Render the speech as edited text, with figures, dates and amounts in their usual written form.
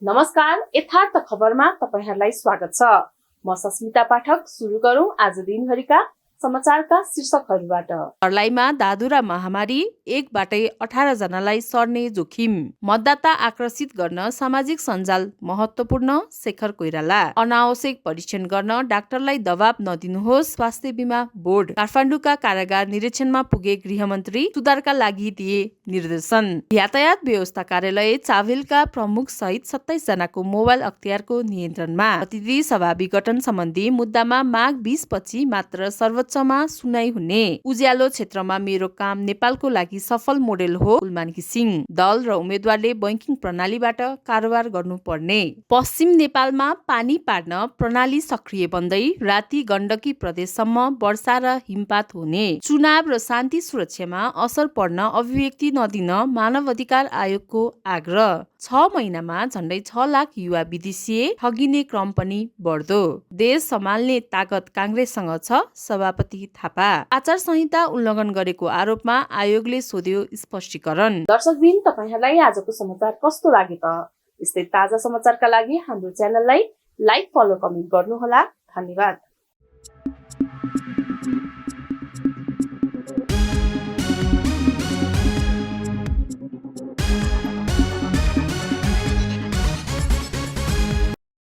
नमस्कार, यथार्थ खबरमा तपाईहरुलाई स्वागत छ। म सस्मिता पाठक। सुरु गरौं आज दिनभरिका समाचारका शीर्षकहरुबाट। सर्लाहीमा दादुरा महामारी, एकबाटै 18 जनालाई सर्ने जोखिम। मतदाता आकर्षित गर्न सामाजिक सञ्जाल महत्त्वपूर्ण, शेखर कोइराला। अनावश्यक परीक्षण गर्न डाक्टरलाई दबाब नदिनुहोस्, स्वास्थ्य बीमा बोर्ड। काठमाडौँका कारागार निरीक्षणमा पुगे गृहमन्त्री, सुधारका लागि दिए निर्देशन। यातायात व्यवस्था कार्यालय चाभेलका प्रमुख सहित 27 जनाको मोबाइल अख्तियारको नियन्त्रणमा। प्रतिनिधि सभा विघटन सम्बन्धी मुद्दामा माघ 20 पछि मात्र सर्वोच्चमा सुनाई हुने। उज्यालो क्षेत्रमा मेरो काम नेपालको लागि सफल मोडेल हो, उल्मान घिसिङ। दल र उम्मेद्वारले बैंकिङ प्रणालीबाट कारोबार गर्नुपर्ने। पश्चिम नेपालमा पानी पार्न प्रणाली सक्रिय बन्दै राति गण्डकी प्रदेशसम्म वर्षा र हिमपात हुने। चुनाव र शान्ति सुरक्षामा असर पर्न अभिव्यक्ति नदिन मानव अधिकार आयोगको आग्रह। 6 महिनामा झण्डै 6 लाख युवा विदेशीय, ठगिने क्रम पनि बढ्दो। देश सम्हाल्ने ताकत कांग्रेससँग छ, सभापति थापा। आचार संहिता उल्लङ्घन गरेको आरोपमा आयोगले सोध्यो स्पष्टीकरण। दर्शकबिन, तपाईहरुलाई आजको समाचार कस्तो लाग्यो त? यस्तै ताजा समाचारका लागि हाम्रो च्यानललाई लाइक, फलो, कमेन्ट गर्नुहोला। धन्यवाद।